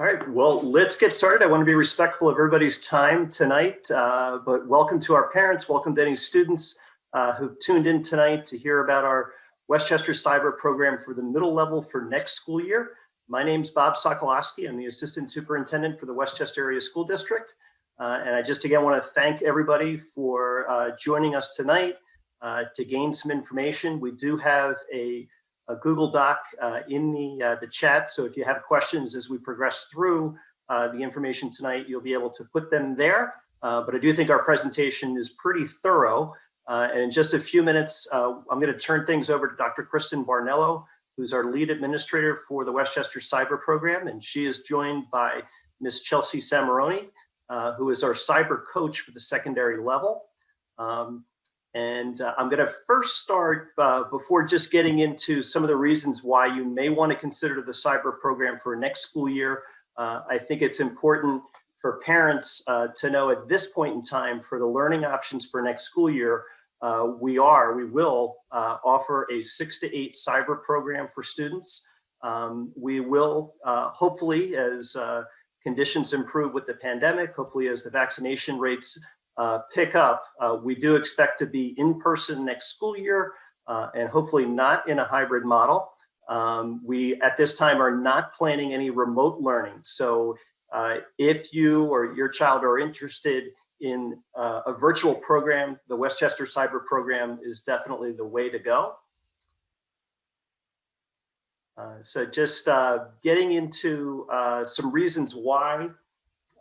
All right, well, let's get started. I want to be respectful of everybody's time tonight, but welcome to our parents, welcome to any students who've tuned in tonight to hear about our Westchester Cyber program for the middle level for next school year. My name's Bob Sokolowski. I'm the Assistant Superintendent for the Westchester Area School District. And I just again want to thank everybody for joining us tonight to gain some information. We do have a Google Doc in the chat. So if you have questions as we progress through the information tonight, you'll be able to put them there. But I do think our presentation is pretty thorough. And in just a few minutes, I'm going to turn things over to Dr. Kristen Barnello, who's our lead administrator for the Westchester Cyber program. And she is joined by Ms. Chelsea Samaroni, who is our cyber coach for the secondary level. I'm going to first start before just getting into some of the reasons why you may want to consider the cyber program for next school year. I think it's important for parents to know at this point in time for the learning options for next school year, we will offer a 6 to 8 cyber program for students. We will hopefully, as conditions improve with the pandemic, hopefully as the vaccination rates pick up, we do expect to be in person next school year and hopefully not in a hybrid model. We at this time are not planning any remote learning. So if you or your child are interested in a virtual program, the Westchester Cyber program is definitely the way to go. So just getting into some reasons why,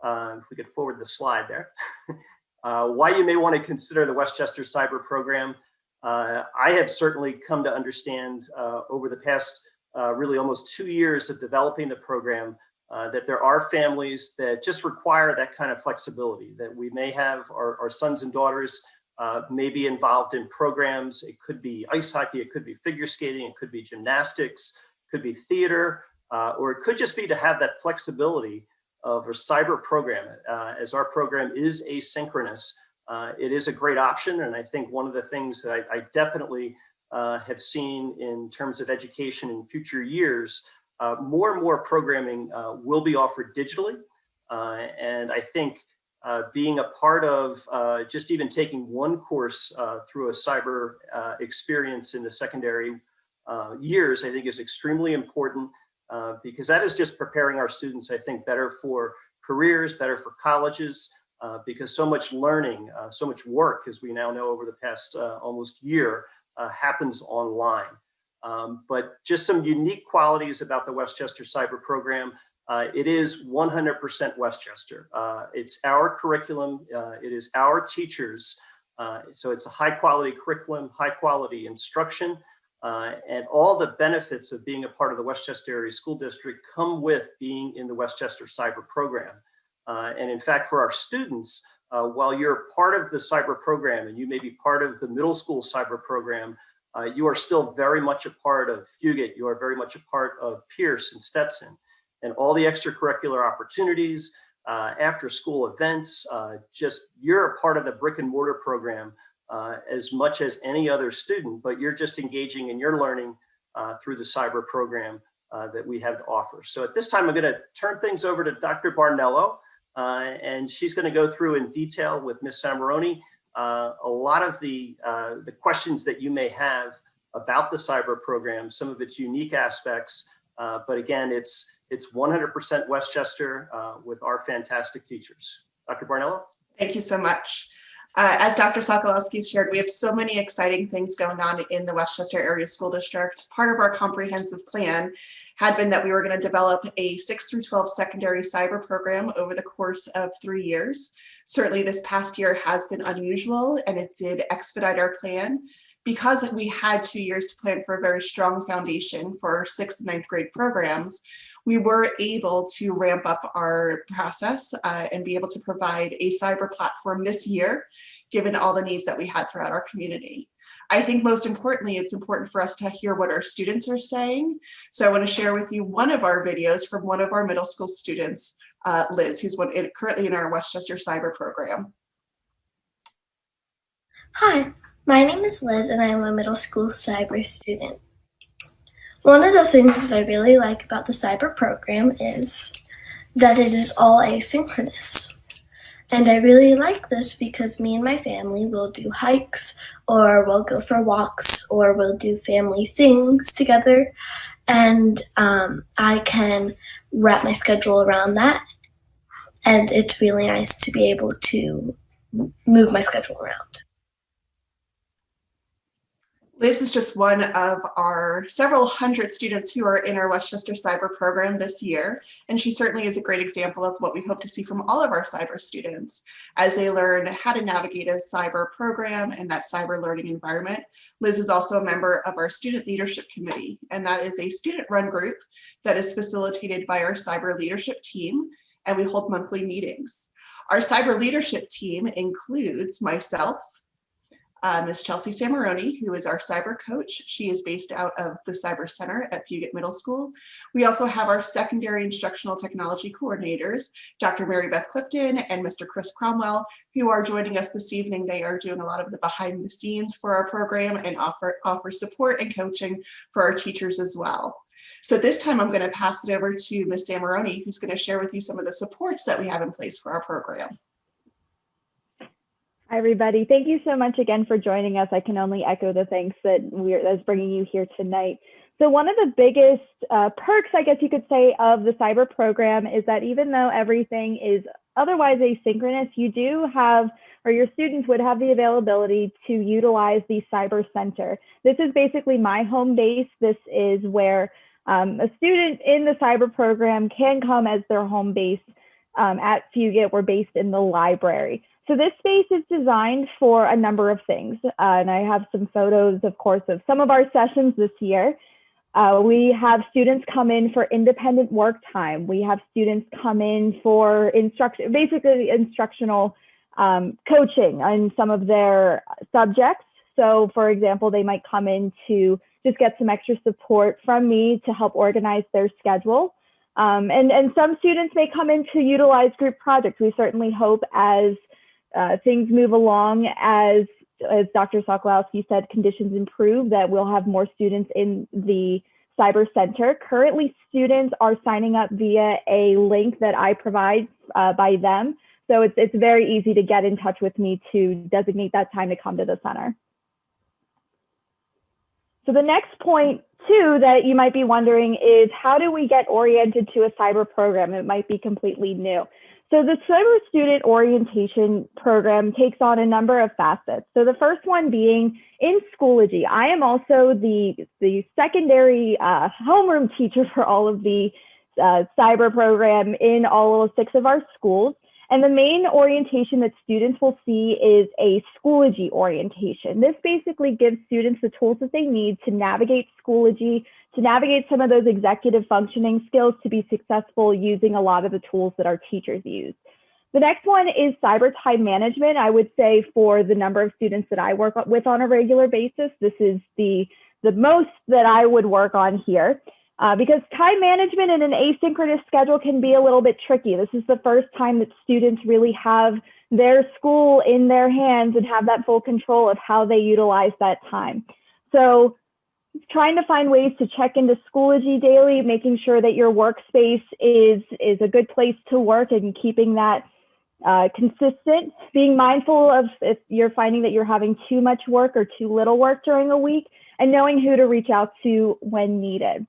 if we could forward the slide there, why you may want to consider the Westchester Cyber program. I have certainly come to understand over the past really almost 2 years of developing the program that there are families that just require that kind of flexibility, that we may have our sons and daughters may be involved in programs. It could be ice hockey, it could be figure skating, it could be gymnastics, it could be theater, or it could just be to have that flexibility of a cyber program. As our program is asynchronous, it is a great option. And I think one of the things that I definitely have seen in terms of education in future years, more and more programming will be offered digitally. And I think being a part of just even taking one course through a cyber experience in the secondary years, I think is extremely important. Because that is just preparing our students, I think, better for careers, better for colleges, because so much learning, so much work, as we now know over the past almost year, happens online. But just some unique qualities about the Westchester Cyber program. It is 100% Westchester. It's our curriculum. It is our teachers. So it's a high quality curriculum, high quality instruction. And all the benefits of being a part of the Westchester Area School District come with being in the Westchester Cyber program. And in fact, for our students, while you're part of the cyber program and you may be part of the middle school cyber program, you are still very much a part of Fugate. You are very much a part of Pierce and Stetson and all the extracurricular opportunities, after school events, just you're a part of the brick and mortar program as much as any other student, but you're just engaging in your learning through the cyber program that we have to offer. So at this time, I'm going to turn things over to Dr. Barnello, and she's going to go through in detail with Ms. Samaroni a lot of the questions that you may have about the cyber program, some of its unique aspects, but again, it's 100% Westchester with our fantastic teachers. Dr. Barnello? Thank you so much. As Dr. Sokolowski shared, we have so many exciting things going on in the Westchester Area School District. Part of our comprehensive plan had been that we were going to develop a 6 through 12 secondary cyber program over the course of 3 years. Certainly this past year has been unusual and it did expedite our plan. Because we had 2 years to plan for a very strong foundation for our 6th and 9th grade programs, we were able to ramp up our process and be able to provide a cyber platform this year, given all the needs that we had throughout our community. I think most importantly, it's important for us to hear what our students are saying. So I want to share with you one of our videos from one of our middle school students, Liz, who's currently in our Westchester Cyber program. Hi, my name is Liz and I am a middle school cyber student. One of the things that I really like about the cyber program is that it is all asynchronous. And I really like this because me and my family will do hikes, or we'll go for walks, or we'll do family things together. And I can wrap my schedule around that. And it's really nice to be able to move my schedule around. Liz is just one of our several hundred students who are in our Westchester Cyber program this year, and she certainly is a great example of what we hope to see from all of our cyber students as they learn how to navigate a cyber program and that cyber learning environment. Liz is also a member of our Student Leadership Committee, and that is a student-run group that is facilitated by our cyber leadership team, and we hold monthly meetings. Our cyber leadership team includes myself, Ms. Chelsea Samaroni, who is our cyber coach. She is based out of the Cyber Center at Fugate Middle School. We also have our secondary instructional technology coordinators, Dr. Mary Beth Clifton and Mr. Chris Cromwell, who are joining us this evening. They are doing a lot of the behind the scenes for our program and offer support and coaching for our teachers as well. So this time I'm going to pass it over to Ms. Samaroni, who's going to share with you some of the supports that we have in place for our program. Hi, everybody. Thank you so much again for joining us. I can only echo the thanks that's bringing you here tonight. So one of the biggest perks, I guess you could say, of the cyber program is that even though everything is otherwise asynchronous, you do have, or your students would have the availability to utilize the Cyber Center. This is basically my home base. This is where a student in the cyber program can come as their home base. At Fugate, we're based in the library. So this space is designed for a number of things. And I have some photos, of course, of some of our sessions this year. We have students come in for independent work time. We have students come in for instructional coaching on some of their subjects. So for example, they might come in to just get some extra support from me to help organize their schedule. And some students may come in to utilize group projects. We certainly hope as things move along, as Dr. Sokolowski said, conditions improve, that we'll have more students in the Cyber Center. Currently, students are signing up via a link that I provide by them. So it's very easy to get in touch with me to designate that time to come to the center. So the next point too that you might be wondering is, how do we get oriented to a cyber program? It might be completely new. So the Cyber Student Orientation Program takes on a number of facets. So the first one being in Schoology. I am also the secondary homeroom teacher for all of the cyber program in all 6 of our schools. And the main orientation that students will see is a Schoology orientation. This basically gives students the tools that they need to navigate Schoology, to navigate some of those executive functioning skills, to be successful using a lot of the tools that our teachers use. The next one is cyber time management. I would say for the number of students that I work with on a regular basis, this is the most that I would work on here. Because time management in an asynchronous schedule can be a little bit tricky. This is the first time that students really have their school in their hands and have that full control of how they utilize that time. So trying to find ways to check into Schoology daily, making sure that your workspace is a good place to work and keeping that consistent, being mindful of if you're finding that you're having too much work or too little work during a week, and knowing who to reach out to when needed.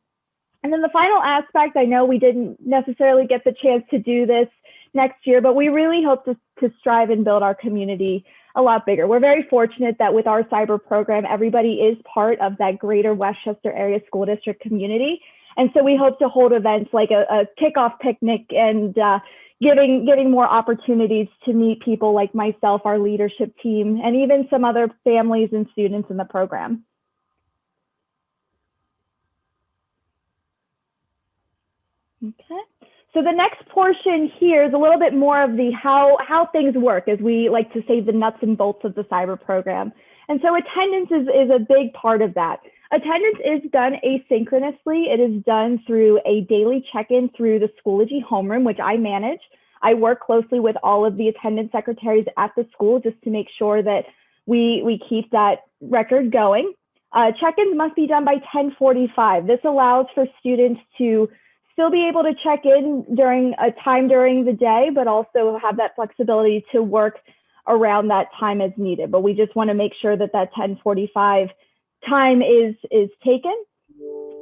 And then the final aspect, I know we didn't necessarily get the chance to do this next year, but we really hope to strive and build our community a lot bigger. We're very fortunate that with our cyber program, everybody is part of that greater Westchester area school district community. And so we hope to hold events like a kickoff picnic and getting more opportunities to meet people like myself, our leadership team, and even some other families and students in the program. Okay, so the next portion here is a little bit more of the how things work, as we like to say, the nuts and bolts of the cyber program. And so attendance is a big part of that. Attendance is done asynchronously. It is done through a daily check-in through the Schoology homeroom, which I manage. I work closely with all of the attendance secretaries at the school just to make sure that we keep that record going. Check-ins must be done by 10:45. This allows for students to still be able to check in during a time during the day, but also have that flexibility to work around that time as needed. But we just want to make sure that that 10:45 time is taken.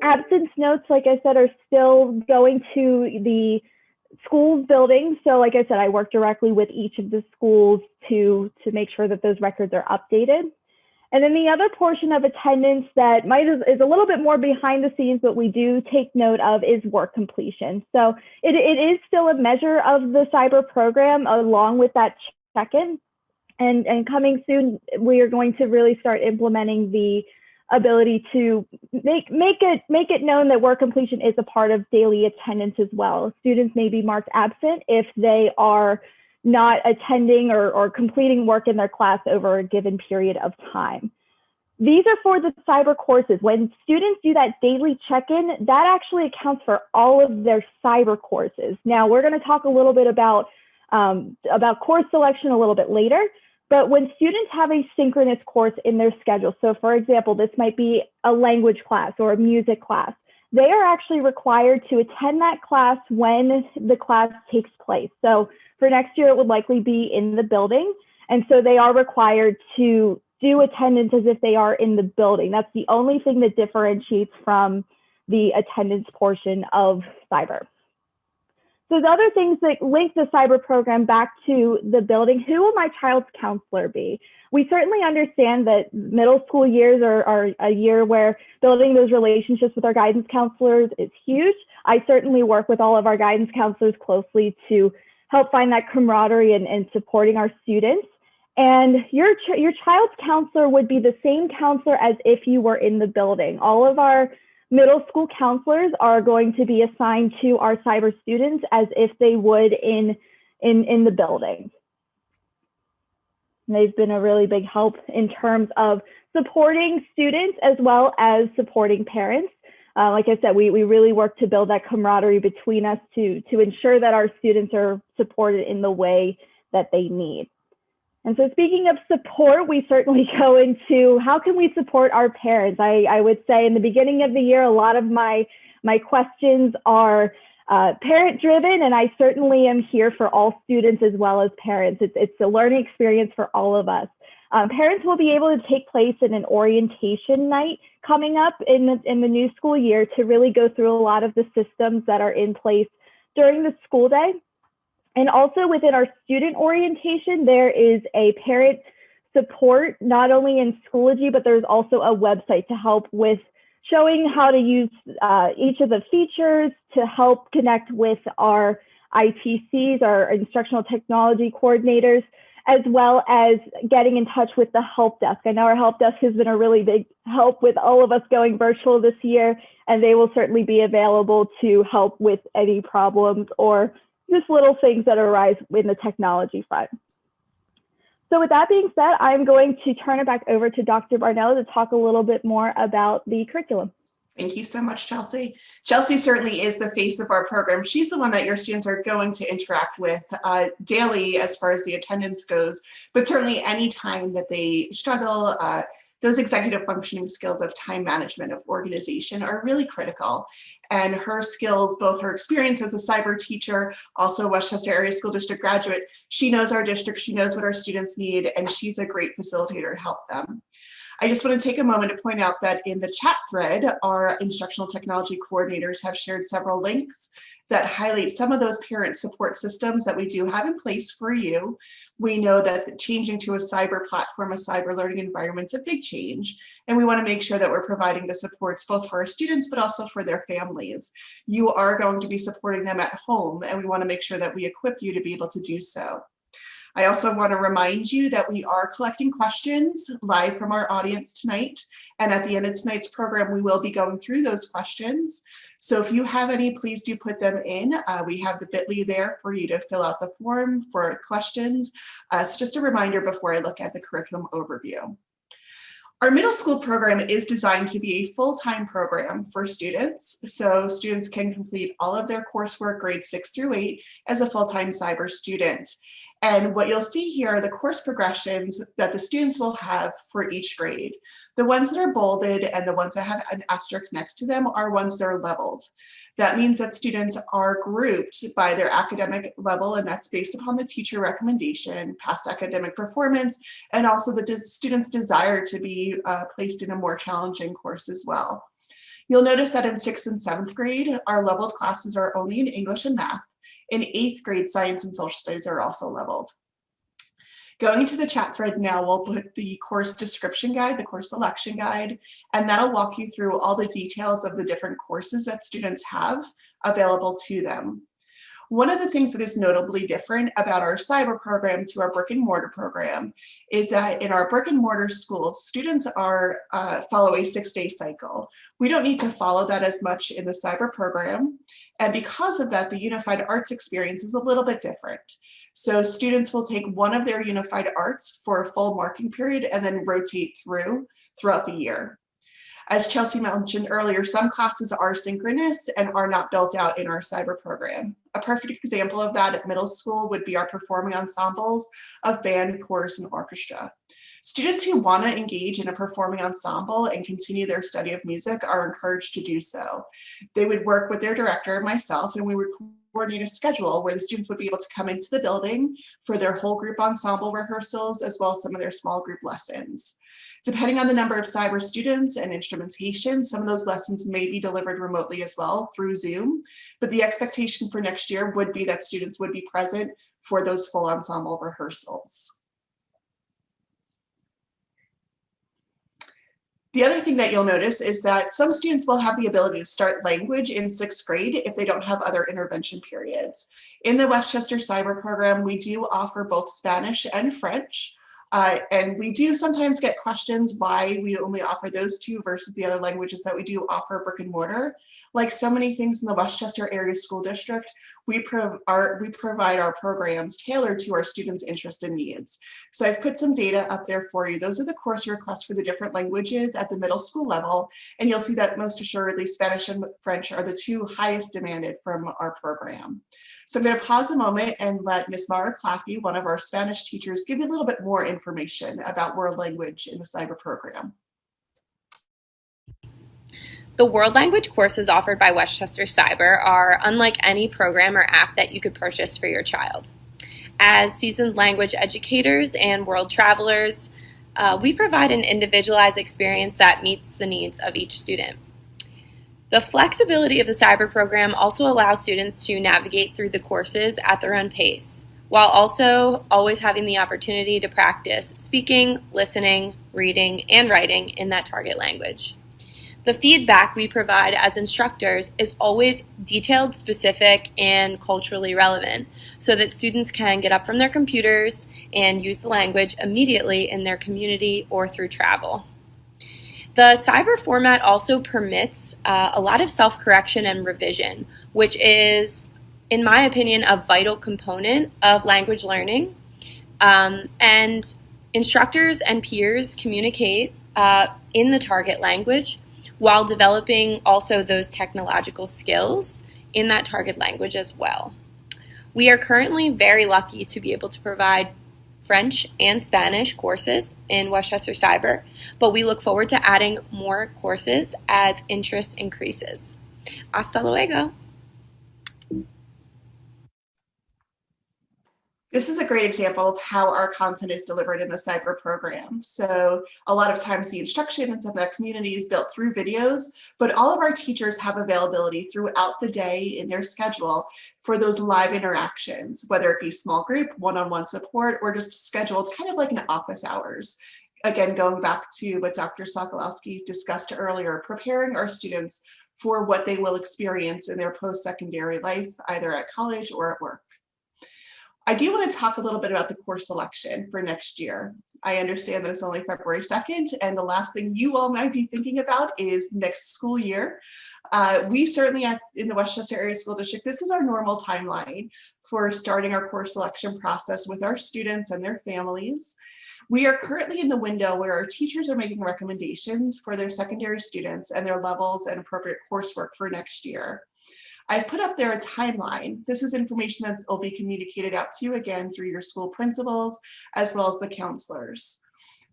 Absence notes, like I said, are still going to the schools building. So like I said, I work directly with each of the schools to make sure that those records are updated. And then the other portion of attendance that is a little bit more behind the scenes, but we do take note of, is work completion. So it is still a measure of the cyber program along with that check-in. And coming soon, we are going to really start implementing the ability to make it known that work completion is a part of daily attendance as well. Students may be marked absent if they are not attending or completing work in their class over a given period of time. These are for the cyber courses. When students do that daily check-in, that actually accounts for all of their cyber courses. Now, we're going to talk a little bit about course selection a little bit later, but when students have a synchronous course in their schedule, so for example, this might be a language class or a music class, they are actually required to attend that class when the class takes place. So for next year, it would likely be in the building. And so they are required to do attendance as if they are in the building. That's the only thing that differentiates from the attendance portion of cyber. So the other things that link the cyber program back to the building, who will my child's counselor be? We certainly understand that middle school years are a year where building those relationships with our guidance counselors is huge. I certainly work with all of our guidance counselors closely to help find that camaraderie and supporting our students. And your child's counselor would be the same counselor as if you were in the building. All of our middle school counselors are going to be assigned to our cyber students as if they would in the building. And they've been a really big help in terms of supporting students as well as supporting parents. Like I said, we really work to build that camaraderie between us to ensure that our students are supported in the way that they need. And so speaking of support, we certainly go into how can we support our parents? I would say in the beginning of the year, a lot of my questions are parent driven, and I certainly am here for all students as well as parents. It's a learning experience for all of us. Parents will be able to take place in an orientation night coming up in the new school year to really go through a lot of the systems that are in place during the school day. And also within our student orientation, there is a parent support, not only in Schoology, but there's also a website to help with showing how to use each of the features to help connect with our ITCs, our instructional technology coordinators, as well as getting in touch with the help desk. I know our help desk has been a really big help with all of us going virtual this year, and they will certainly be available to help with any problems or just little things that arise in the technology front. So with that being said, I'm going to turn it back over to Dr. Barnell to talk a little bit more about the curriculum. Thank you so much, Chelsea. Chelsea certainly is the face of our program. She's the one that your students are going to interact with daily as far as the attendance goes, but certainly any time that they struggle, those executive functioning skills of time management, of organization are really critical. And her skills, both her experience as a cyber teacher, also Westchester Area School District graduate, she knows our district, she knows what our students need, and she's a great facilitator to help them. I just want to take a moment to point out that in the chat thread, our instructional technology coordinators have shared several links that highlight some of those parent support systems that we do have in place for you. We know that changing to a cyber platform, a cyber learning environment is a big change, and we want to make sure that we're providing the supports both for our students, but also for their families. You are going to be supporting them at home, and we want to make sure that we equip you to be able to do so. I also want to remind you that we are collecting questions live from our audience tonight. And at the end of tonight's program, we will be going through those questions. So if you have any, please do put them in. We have the bit.ly there for you to fill out the form for questions. So just a reminder before I look at the curriculum overview. Our middle school program is designed to be a full-time program for students. So students can complete all of their coursework grades 6 through 8 as a full-time cyber student. And what you'll see here are the course progressions that the students will have for each grade. The ones that are bolded and the ones that have an asterisk next to them are ones that are leveled. That means that students are grouped by their academic level, and that's based upon the teacher recommendation, past academic performance, and also the student's desire to be placed in a more challenging course as well. You'll notice that in 6th and 7th grade, our leveled classes are only in English and math. In 8th grade, science and social studies are also leveled. Going into the chat thread now, we'll put the course description guide, the course selection guide, and that'll walk you through all the details of the different courses that students have available to them. One of the things that is notably different about our cyber program to our brick and mortar program is that in our brick and mortar schools, students are follow a 6-day cycle. We don't need to follow that as much in the cyber program. And because of that, the unified arts experience is a little bit different. So students will take one of their unified arts for a full marking period and then rotate throughout the year. As Chelsea mentioned earlier, some classes are synchronous and are not built out in our cyber program. A perfect example of that at middle school would be our performing ensembles of band, chorus, and orchestra. Students who want to engage in a performing ensemble and continue their study of music are encouraged to do so. They would work with their director and myself, and we would coordinate a schedule where the students would be able to come into the building for their whole group ensemble rehearsals, as well as some of their small group lessons. Depending on the number of cyber students and instrumentation, some of those lessons may be delivered remotely as well through Zoom, but the expectation for next year would be that students would be present for those full ensemble rehearsals. The other thing that you'll notice is that some students will have the ability to start language in 6th grade if they don't have other intervention periods. In the Westchester Cyber Program, we do offer both Spanish and French. And we do sometimes get questions why we only offer those two versus the other languages that we do offer brick and mortar. Like so many things in the Westchester Area School District, we provide our programs tailored to our students' interests and needs. So I've put some data up there for you. Those are the course requests for the different languages at the middle school level. And you'll see that most assuredly Spanish and French are the two highest demanded from our program. So I'm going to pause a moment and let Ms. Mara Claffey, one of our Spanish teachers, give you a little bit more information about world language in the cyber program. The world language courses offered by Westchester Cyber are unlike any program or app that you could purchase for your child. As seasoned language educators and world travelers, we provide an individualized experience that meets the needs of each student. The flexibility of the cyber program also allows students to navigate through the courses at their own pace, while also always having the opportunity to practice speaking, listening, reading, and writing in that target language. The feedback we provide as instructors is always detailed, specific, and culturally relevant, so that students can get up from their computers and use the language immediately in their community or through travel. The cyber format also permits a lot of self-correction and revision, which is, in my opinion, a vital component of language learning. And instructors and peers communicate in the target language while developing also those technological skills in that target language as well. We are currently very lucky to be able to provide French and Spanish courses in Westchester Cyber, but we look forward to adding more courses as interest increases. Hasta luego. This is a great example of how our content is delivered in the cyber program. So a lot of times the instruction and some of that community is built through videos, but all of our teachers have availability throughout the day in their schedule for those live interactions, whether it be small group, one-on-one support, or just scheduled kind of like an office hours. Again, going back to what Dr. Sokolowski discussed earlier, preparing our students for what they will experience in their post-secondary life, either at college or at work. I do want to talk a little bit about the course selection for next year. I understand that it's only February 2nd, and the last thing you all might be thinking about is next school year. We certainly in the Westchester Area School District, this is our normal timeline for starting our course selection process with our students and their families. We are currently in the window where our teachers are making recommendations for their secondary students and their levels and appropriate coursework for next year. I've put up there a timeline. This is information that will be communicated out to you again through your school principals as well as the counselors.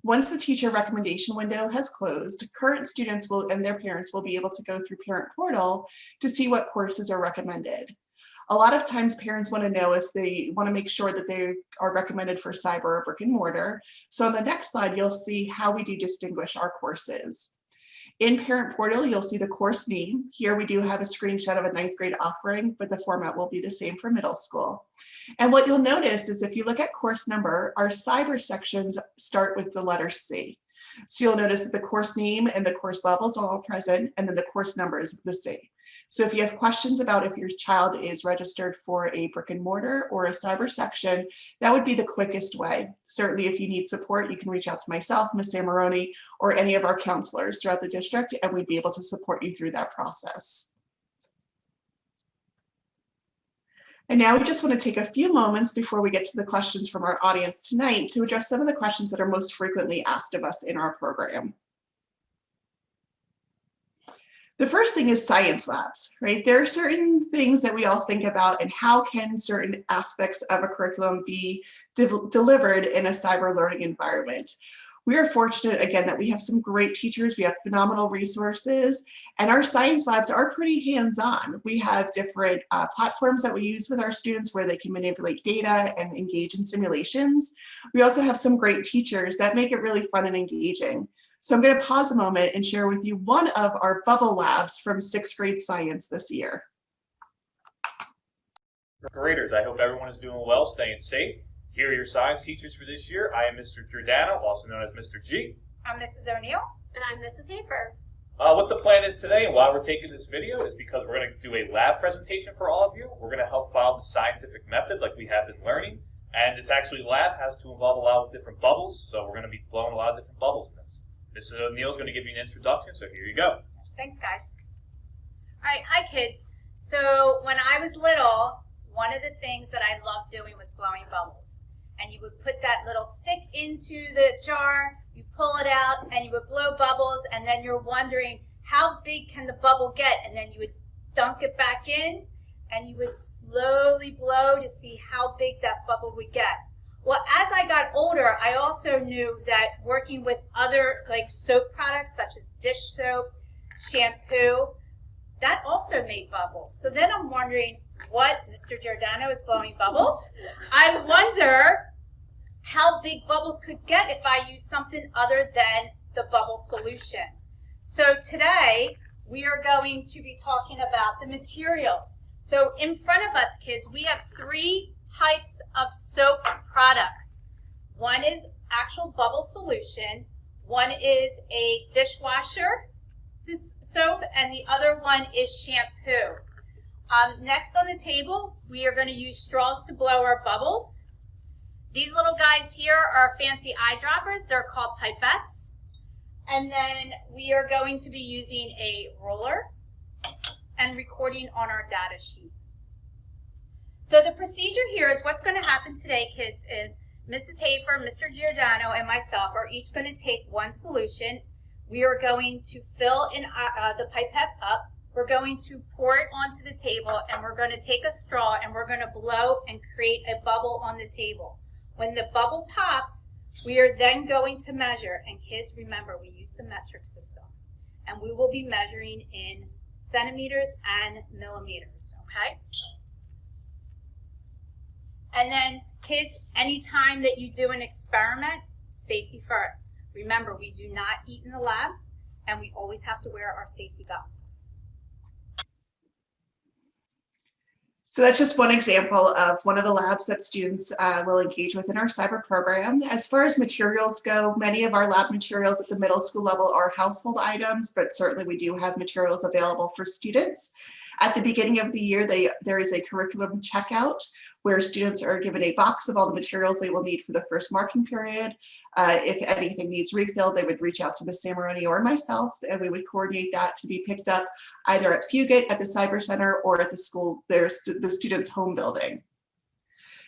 Once the teacher recommendation window has closed, current students will and their parents will be able to go through Parent Portal to see what courses are recommended. A lot of times parents want to know if they want to make sure that they are recommended for cyber or brick and mortar. So on the next slide, you'll see how we do distinguish our courses. In Parent Portal, you'll see the course name. Here we do have a screenshot of a 9th grade offering, but the format will be the same for middle school. And what you'll notice is if you look at course number, our cyber sections start with the letter C. So you'll notice that the course name and the course levels are all present, and then the course number is the same. So if you have questions about if your child is registered for a brick and mortar or a cyber section, that would be the quickest way. Certainly, if you need support, you can reach out to myself, Ms. Samaroni, or any of our counselors throughout the district, and we'd be able to support you through that process. And now we just want to take a few moments before we get to the questions from our audience tonight to address some of the questions that are most frequently asked of us in our program. The first thing is science labs, right? There are certain things that we all think about and how can certain aspects of a curriculum be delivered in a cyber learning environment. We are fortunate, again, that we have some great teachers, we have phenomenal resources, and our science labs are pretty hands-on. We have different platforms that we use with our students where they can manipulate data and engage in simulations. We also have some great teachers that make it really fun and engaging. So I'm going to pause a moment and share with you one of our bubble labs from 6th grade science this year. Graders, I hope everyone is doing well, staying safe. Here are your science teachers for this year. I am Mr. Giordano, also known as Mr. G. I'm Mrs. O'Neill. And I'm Mrs. Hafer. What the plan is today and why we're taking this video is because we're going to do a lab presentation for all of you. We're going to help follow the scientific method like we have been learning. And this actually lab has to involve a lot of different bubbles, so we're going to be blowing a lot of different bubbles in this. Mrs. O'Neill is going to give you an introduction, so here you go. Thanks, guys. All right, hi, kids. So when I was little, one of the things that I loved doing was blowing bubbles. And you would put that little stick into the jar, you pull it out, and you would blow bubbles, and then you're wondering, how big can the bubble get? And then you would dunk it back in, and you would slowly blow to see how big that bubble would get. Well, as I got older, I also knew that working with other like soap products such as dish soap, shampoo, that also made bubbles. So then I'm wondering what Mr. Giordano is blowing bubbles. I wonder how big bubbles could get if I use something other than the bubble solution. So today we are going to be talking about the materials. So in front of us, kids, we have 3 types of soap products. One is actual bubble solution, one is a dishwasher soap, and the other one is shampoo. Next on the table, we are going to use straws to blow our bubbles. These little guys here are fancy eyedroppers. They're called pipettes. And then we are going to be using a roller and recording on our data sheet. So the procedure here is what's going to happen today, kids, is Mrs. Hafer, Mr. Giordano, and myself are each going to take one solution. We are going to fill in the pipette up. We're going to pour it onto the table, and we're going to take a straw, and we're going to blow and create a bubble on the table. When the bubble pops, we are then going to measure. And kids, remember, we use the metric system. And we will be measuring in centimeters and millimeters, okay? And then, kids, anytime that you do an experiment, safety first. Remember, we do not eat in the lab, and we always have to wear our safety goggles. So that's just one example of one of the labs that students will engage with in our cyber program. As far as materials go, many of our lab materials at the middle school level are household items, but certainly we do have materials available for students. At the beginning of the year, there is a curriculum checkout where students are given a box of all the materials they will need for the first marking period. If anything needs refilled, they would reach out to Ms. Samaroni or myself, and we would coordinate that to be picked up either at Fugate, at the Cyber Center, or at the school, the student's home building.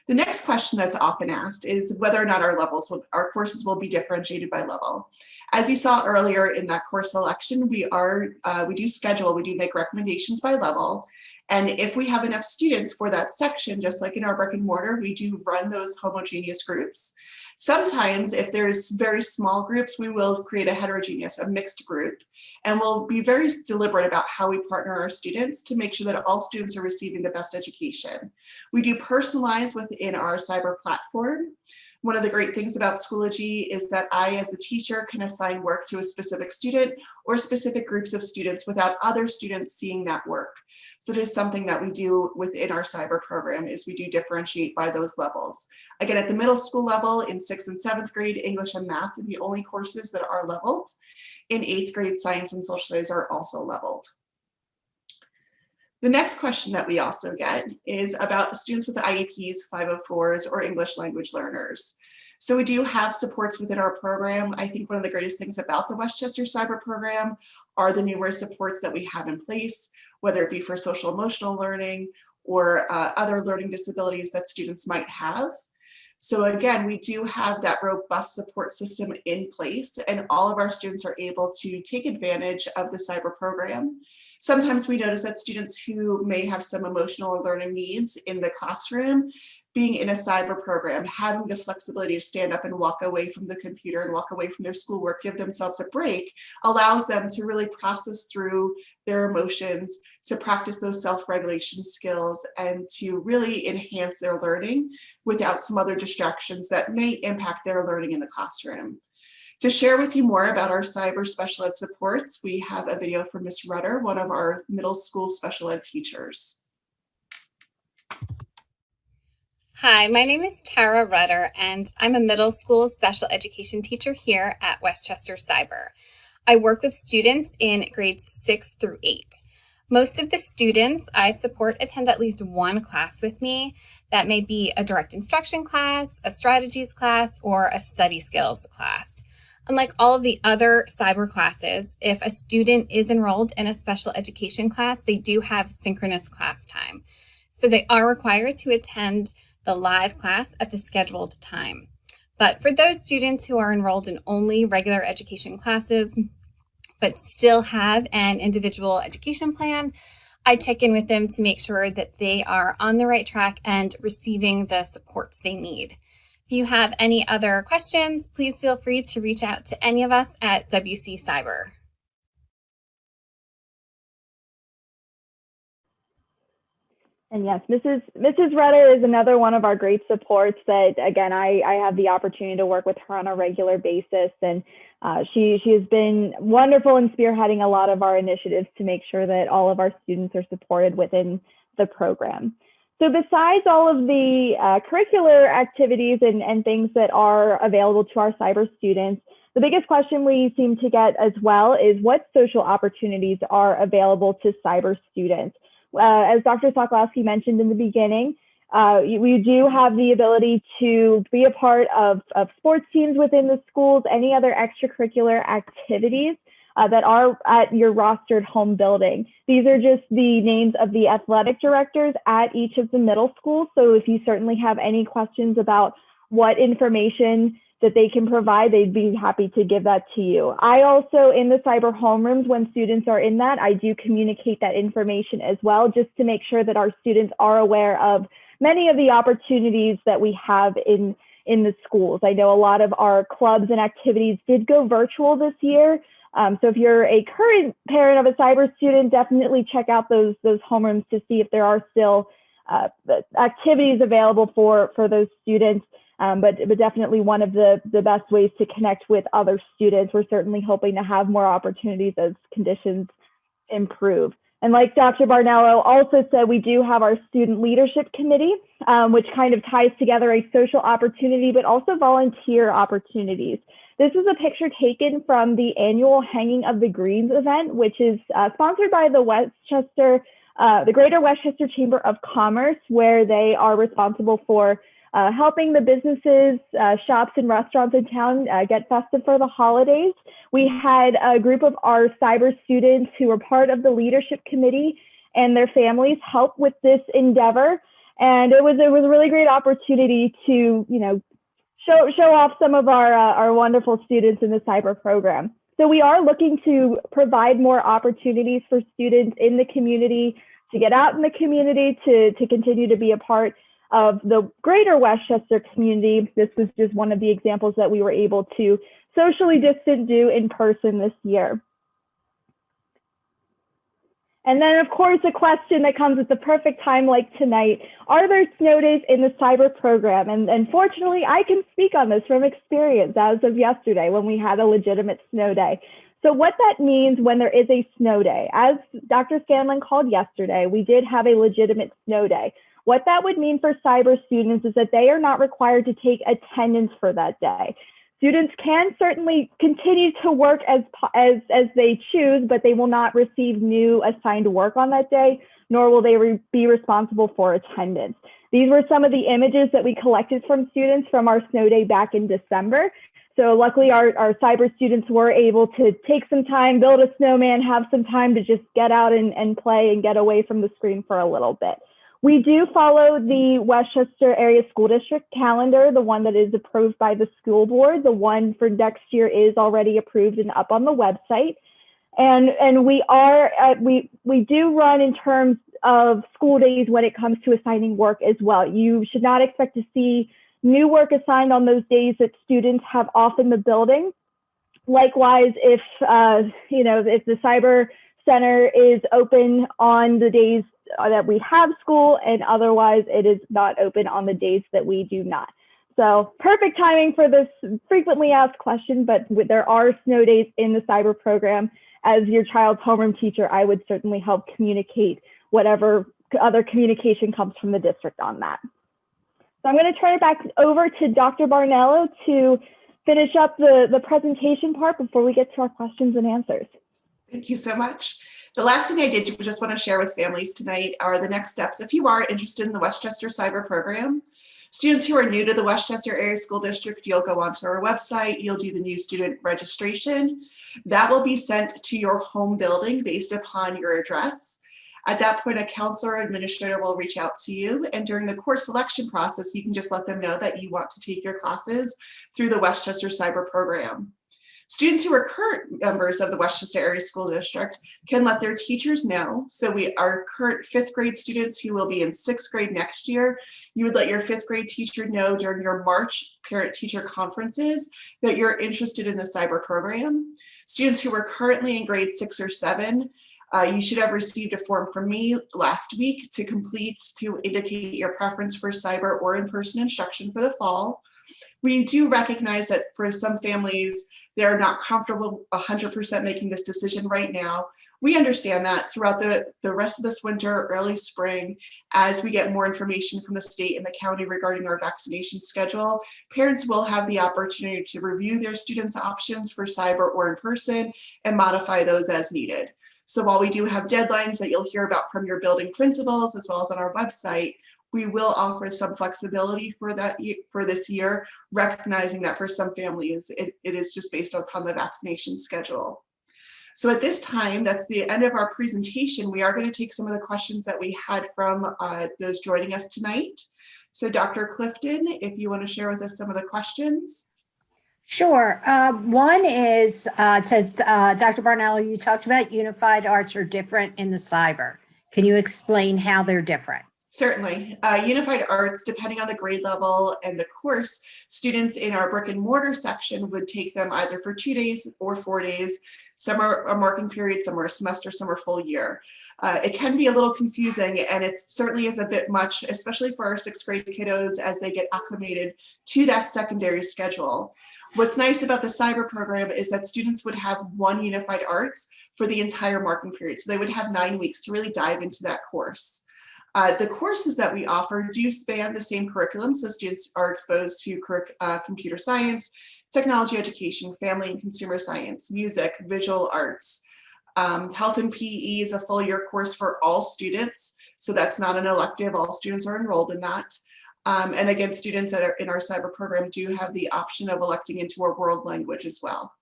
The next question that's often asked is whether or not our courses will be differentiated by level. As you saw earlier in that course selection, we do make recommendations by level. And if we have enough students for that section, just like in our brick and mortar, we do run those homogeneous groups. Sometimes if there's very small groups, we will create a mixed group, and we'll be very deliberate about how we partner our students to make sure that all students are receiving the best education. We do personalize within our cyber platform. One of the great things about Schoology is that I, as a teacher, can assign work to a specific student or specific groups of students without other students seeing that work. So it is something that we do within our cyber program, is we do differentiate by those levels. Again, at the middle school level, in 6th and 7th grade, English and math are the only courses that are leveled. In 8th grade, science and social studies are also leveled. The next question that we also get is about students with IEPs, 504s, or English language learners. So we do have supports within our program. I think one of the greatest things about the Westchester Cyber Program are the numerous supports that we have in place, whether it be for social emotional learning or other learning disabilities that students might have. So again, we do have that robust support system in place, and all of our students are able to take advantage of the cyber program. Sometimes we notice that students who may have some emotional or learning needs in the classroom, being in a cyber program, having the flexibility to stand up and walk away from the computer and walk away from their schoolwork, give themselves a break, allows them to really process through their emotions, to practice those self-regulation skills, and to really enhance their learning without some other distractions that may impact their learning in the classroom. To share with you more about our cyber special ed supports, we have a video from Ms. Rudder, one of our middle school special ed teachers. Hi, my name is Tara Rudder, and I'm a middle school special education teacher here at Westchester Cyber. I work with students in grades 6 through 8. Most of the students I support attend at least one class with me. That may be a direct instruction class, a strategies class, or a study skills class. Unlike all of the other cyber classes, if a student is enrolled in a special education class, they do have synchronous class time. So they are required to attend the live class at the scheduled time. But for those students who are enrolled in only regular education classes, but still have an individual education plan, I check in with them to make sure that they are on the right track and receiving the supports they need. If you have any other questions, please feel free to reach out to any of us at WC Cyber. And yes, Mrs. Rudder is another one of our great supports that, again, I have the opportunity to work with her on a regular basis. And she has been wonderful in spearheading a lot of our initiatives to make sure that all of our students are supported within the program. So besides all of the curricular activities and things that are available to our cyber students, the biggest question we seem to get as well is what social opportunities are available to cyber students. As Dr. Sokolowski mentioned in the beginning, we do have the ability to be a part of sports teams within the schools, any other extracurricular activities that are at your rostered home building. These are just the names of the athletic directors at each of the middle schools. So if you certainly have any questions about what information that they can provide, they'd be happy to give that to you. I also, in the cyber homerooms, when students are in that, I do communicate that information as well, just to make sure that our students are aware of many of the opportunities that we have in the schools. I know a lot of our clubs and activities did go virtual this year. So if you're a current parent of a cyber student, definitely check out those homerooms to see if there are still activities available for those students. But definitely one of the best ways to connect with other students. We're certainly hoping to have more opportunities as conditions improve. And like Dr. Barnello also said, we do have our student leadership committee, which kind of ties together a social opportunity, but also volunteer opportunities. This is a picture taken from the annual Hanging of the Greens event, which is sponsored by the Greater Westchester Chamber of Commerce, where they are responsible for helping the businesses, shops and restaurants in town get festive for the holidays. We had a group of our cyber students who were part of the leadership committee and their families help with this endeavor. And it was a really great opportunity to, show off some of our wonderful students in the cyber program. So we are looking to provide more opportunities for students in the community to get out in the community, to continue to be a part of the greater Westchester community. This was just one of the examples that we were able to socially distant do in person this year. And then, of course, a question that comes at the perfect time like tonight, are there snow days in the cyber program? And fortunately, I can speak on this from experience as of yesterday when we had a legitimate snow day. So what that means when there is a snow day, as Dr. Scanlon called yesterday, we did have a legitimate snow day. What that would mean for cyber students is that they are not required to take attendance for that day. Students can certainly continue to work as they choose, but they will not receive new assigned work on that day, nor will they be responsible for attendance. These were some of the images that we collected from students from our snow day back in December. So luckily our cyber students were able to take some time, build a snowman, have some time to just get out and play and get away from the screen for a little bit. We do follow the Westchester Area School District calendar, the one that is approved by the school board. The one for next year is already approved and up on the website. And we do run in terms of school days when it comes to assigning work as well. You should not expect to see new work assigned on those days that students have off in the building. Likewise, if the cyber center is open on the days that we have school, and otherwise it is not open on the days that we do not. So perfect timing for this frequently asked question, but there are snow days in the cyber program. As your child's homeroom teacher, I would certainly help communicate whatever other communication comes from the district on that. So I'm going to turn it back over to Dr. Barnello to finish up the presentation part before we get to our questions and answers. Thank you so much. The last thing I did just want to share with families tonight are the next steps. If you are interested in the Westchester Cyber Program, students who are new to the Westchester Area School District, you'll go onto our website, you'll do the new student registration. That will be sent to your home building based upon your address. At that point, a counselor or administrator will reach out to you, and during the course selection process, you can just let them know that you want to take your classes through the Westchester Cyber Program. Students who are current members of the Westchester Area School District can let their teachers know. So our current 5th grade students who will be in 6th grade next year, you would let your 5th grade teacher know during your March parent-teacher conferences that you're interested in the cyber program. Students who are currently in grade 6 or 7, you should have received a form from me last week to complete to indicate your preference for cyber or in-person instruction for the fall. We do recognize that for some families, they're not comfortable 100% making this decision right now. We understand that throughout the rest of this winter, early spring, as we get more information from the state and the county regarding our vaccination schedule, parents will have the opportunity to review their students' options for cyber or in person and modify those as needed. So while we do have deadlines that you'll hear about from your building principals as well as on our website, we will offer some flexibility for this year, recognizing that for some families, it is just based upon the vaccination schedule. So at this time, that's the end of our presentation. We are going to take some of the questions that we had from those joining us tonight. So Dr. Clifton, if you want to share with us some of the questions. Sure. One is, it says, Dr. Barnello, you talked about unified arts are different in the cyber. Can you explain how they're different? Certainly. Unified arts, depending on the grade level and the course, students in our brick and mortar section would take them either for 2 days or 4 days. Some are a marking period, some are a semester, some are full year. It can be a little confusing, and it certainly is a bit much, especially for our 6th grade kiddos as they get acclimated to that secondary schedule. What's nice about the cyber program is that students would have one unified arts for the entire marking period. So they would have 9 weeks to really dive into that course. The courses that we offer do span the same curriculum, so students are exposed to computer science, technology education, family and consumer science, music, visual arts. Health and PE is a full year course for all students, so that's not an elective, all students are enrolled in that. And again, students that are in our cyber program do have the option of electing into a world language as well.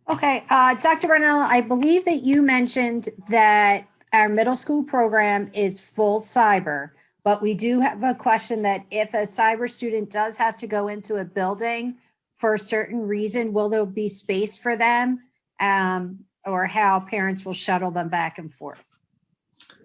Okay, Dr. Barnello, I believe that you mentioned that our middle school program is full cyber, but we do have a question that if a cyber student does have to go into a building for a certain reason, will there be space for them? Or how parents will shuttle them back and forth?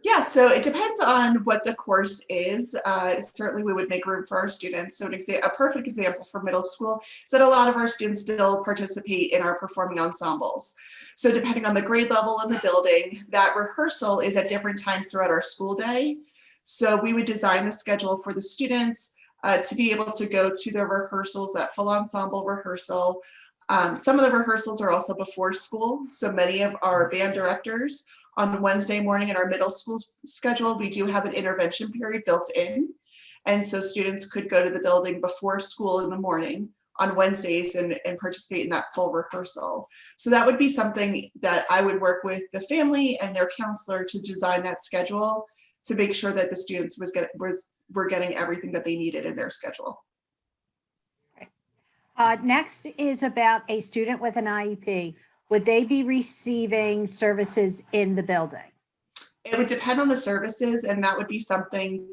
Yeah, so it depends on what the course is. Certainly we would make room for our students. So a perfect example for middle school is that a lot of our students still participate in our performing ensembles. So depending on the grade level in the building, that rehearsal is at different times throughout our school day. So we would design the schedule for the students to be able to go to their rehearsals, that full ensemble rehearsal. Some of the rehearsals are also before school. So many of our band directors on Wednesday morning in our middle school schedule, we do have an intervention period built in. And so students could go to the building before school in the morning on Wednesdays and participate in that full rehearsal. So that would be something that I would work with the family and their counselor to design that schedule to make sure that the students were getting everything that they needed in their schedule. Next is about a student with an IEP. Would they be receiving services in the building? It would depend on the services, and that would be something,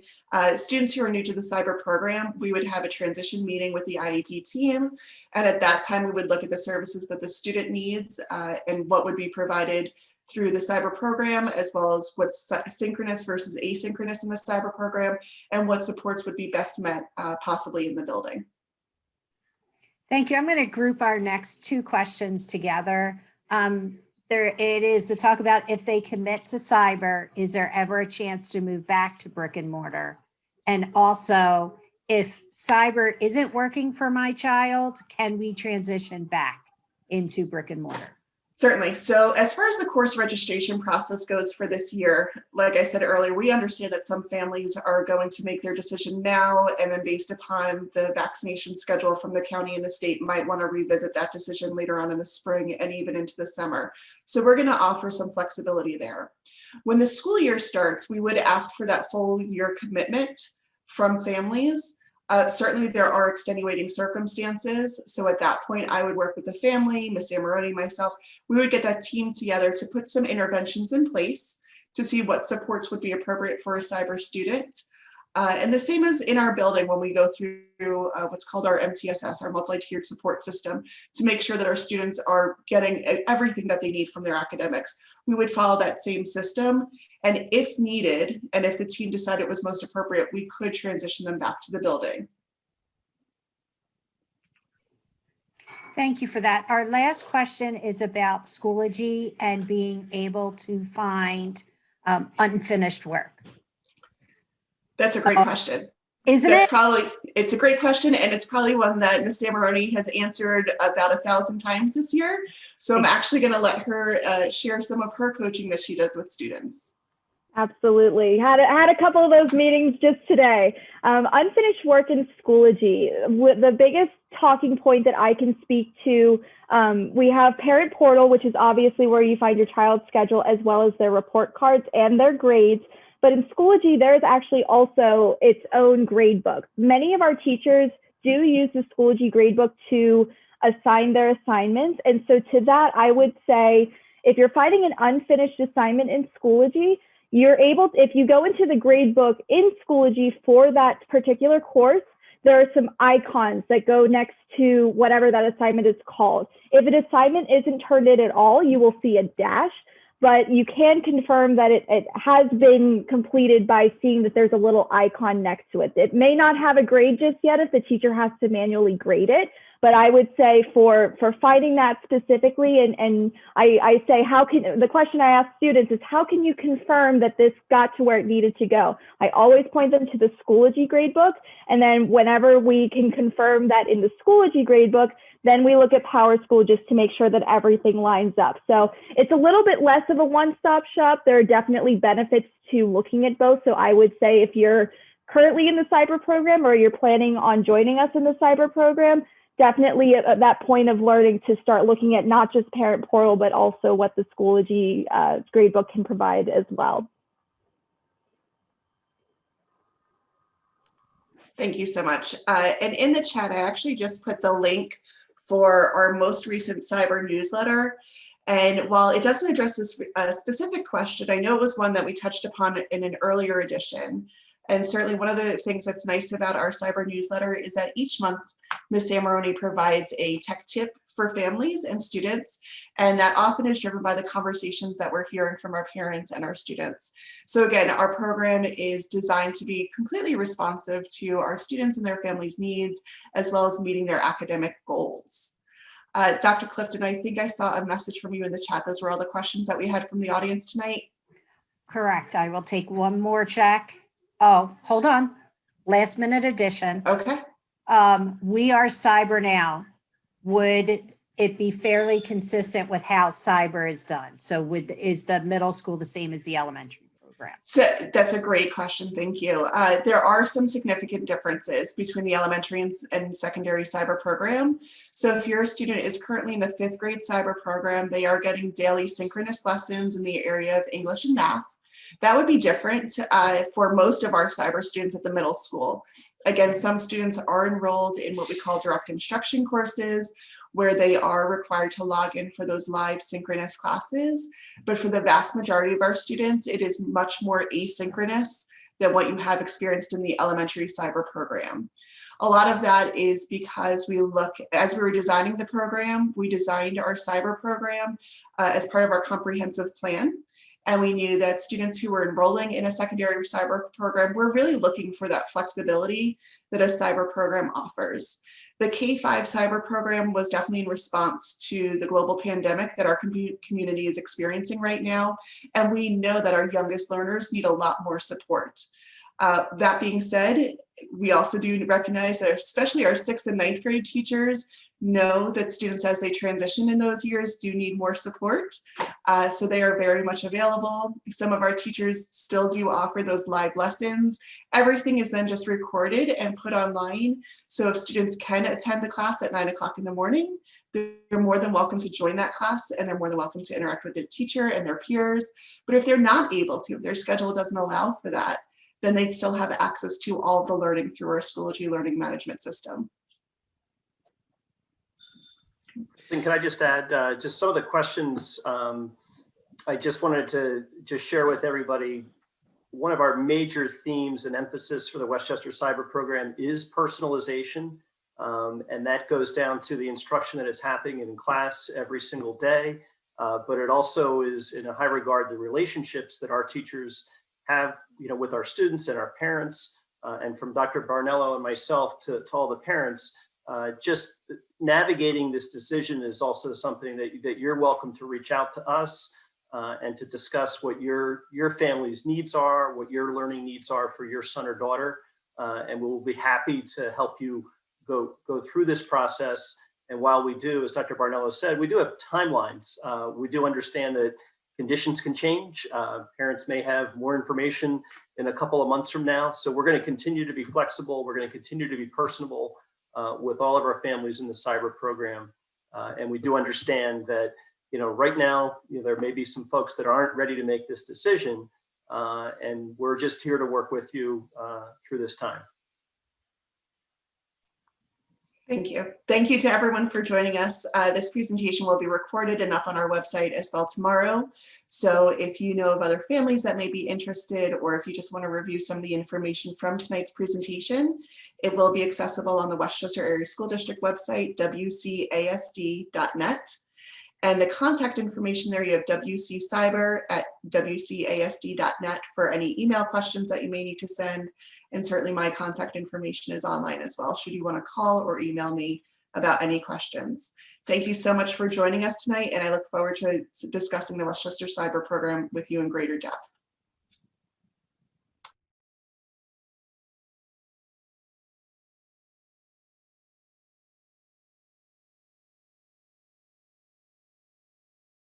students who are new to the cyber program, we would have a transition meeting with the IEP team. And at that time, we would look at the services that the student needs and what would be provided through the cyber program, as well as what's synchronous versus asynchronous in the cyber program, and what supports would be best met possibly in the building. Thank you. I'm going to group our next two questions together. It is to talk about if they commit to cyber, is there ever a chance to move back to brick and mortar? And also, if cyber isn't working for my child, can we transition back into brick and mortar? Certainly. So as far as the course registration process goes for this year, like I said earlier, we understand that some families are going to make their decision now, and then based upon the vaccination schedule from the county and the state might want to revisit that decision later on in the spring and even into the summer. So we're going to offer some flexibility there. When the school year starts, we would ask for that full year commitment from families. Certainly there are extenuating circumstances. So at that point, I would work with the family, Ms. Amaroni, myself. We would get that team together to put some interventions in place to see what supports would be appropriate for a cyber student. And the same as in our building when we go through what's called our MTSS, our multi-tiered support system, to make sure that our students are getting everything that they need from their academics. We would follow that same system. And if needed, and if the team decided it was most appropriate, we could transition them back to the building. Thank you for that. Our last question is about Schoology and being able to find unfinished work. That's a great question. Isn't it? It's a great question, and it's probably one that Ms. Amaroni has answered about 1,000 times this year. So I'm actually going to let her share some of her coaching that she does with students. Absolutely. Had a couple of those meetings just today. Unfinished work in Schoology. The biggest talking point that I can speak to, we have Parent Portal, which is obviously where you find your child's schedule as well as their report cards and their grades. But in Schoology, there's actually also its own grade book. Many of our teachers do use the Schoology gradebook to assign their assignments. And so to that, I would say, if you're finding an unfinished assignment in Schoology, you're able, if you go into the gradebook in Schoology for that particular course, there are some icons that go next to whatever that assignment is called. If an assignment isn't turned in at all, you will see a dash. But you can confirm that it has been completed by seeing that there's a little icon next to it. It may not have a grade just yet if the teacher has to manually grade it, but I would say for finding that specifically, and I say, the question I ask students is, how can you confirm that this got to where it needed to go? I always point them to the Schoology gradebook, and then whenever we can confirm that in the Schoology gradebook, then we look at PowerSchool just to make sure that everything lines up. So it's a little bit less of a one-stop shop. There are definitely benefits to looking at both. So I would say if you're currently in the cyber program or you're planning on joining us in the cyber program, definitely at that point of learning to start looking at not just Parent Portal, but also what the Schoology gradebook can provide as well. Thank you so much. And in the chat, I actually just put the link for our most recent cyber newsletter. And while it doesn't address this specific question, I know it was one that we touched upon in an earlier edition. And certainly one of the things that's nice about our cyber newsletter is that each month, Ms. Samaroni provides a tech tip for families and students. And that often is driven by the conversations that we're hearing from our parents and our students. So again, our program is designed to be completely responsive to our students and their families' needs, as well as meeting their academic goals. Dr. Clifton, I think I saw a message from you in the chat. Those were all the questions that we had from the audience tonight. Correct. I will take one more check. Oh, hold on. Last minute addition. Okay. We are cyber now. Would it be fairly consistent with how cyber is done? So is the middle school the same as the elementary program? So that's a great question. Thank you. There are some significant differences between the elementary and secondary cyber program. So if your student is currently in the 5th grade cyber program, they are getting daily synchronous lessons in the area of English and math. That would be different for most of our cyber students at the middle school. Again, some students are enrolled in what we call direct instruction courses, where they are required to log in for those live synchronous classes. But for the vast majority of our students, it is much more asynchronous than what you have experienced in the elementary cyber program. A lot of that is because as we were designing the program, we designed our cyber program as part of our comprehensive plan. And we knew that students who were enrolling in a secondary cyber program were really looking for that flexibility that a cyber program offers. The K-5 cyber program was definitely in response to the global pandemic that our community is experiencing right now. And we know that our youngest learners need a lot more support. That being said, we also do recognize that especially our 6th and 9th grade teachers know that students as they transition in those years do need more support. So they are very much available. Some of our teachers still do offer those live lessons. Everything is then just recorded and put online. So if students can attend the class at 9 o'clock in the morning, they're more than welcome to join that class, and they're more than welcome to interact with the teacher and their peers. But if they're not able to, if their schedule doesn't allow for that, then they'd still have access to all of the learning through our Schoology learning management system. And can I just add just some of the questions I just wanted to just share with everybody. One of our major themes and emphasis for the Westchester Cyber Program is personalization. And that goes down to the instruction that is happening in class every single day. But it also is in a high regard the relationships that our teachers have, with our students and our parents, and from Dr. Barnello and myself to all the parents. Just navigating this decision is also something that you're welcome to reach out to us and to discuss what your family's needs are, what your learning needs are for your son or daughter, and we'll be happy to help you go through this process. And while we do, as Dr. Barnello said, we do have timelines. We do understand that conditions can change. Parents may have more information in a couple of months from now. So we're going to continue to be flexible. We're going to continue to be personable with all of our families in the cyber program. And we do understand that, right now, there may be some folks that aren't ready to make this decision. And we're just here to work with you through this time. Thank you. Thank you to everyone for joining us. This presentation will be recorded and up on our website as well tomorrow. So if you know of other families that may be interested, or if you just want to review some of the information from tonight's presentation, it will be accessible on the Westchester Area School District website, wcasd.net. And the contact information there, you have wccyber@wcasd.net for any email questions that you may need to send. And certainly my contact information is online as well, should you want to call or email me about any questions. Thank you so much for joining us tonight, and I look forward to discussing the Westchester Cyber Program with you in greater depth.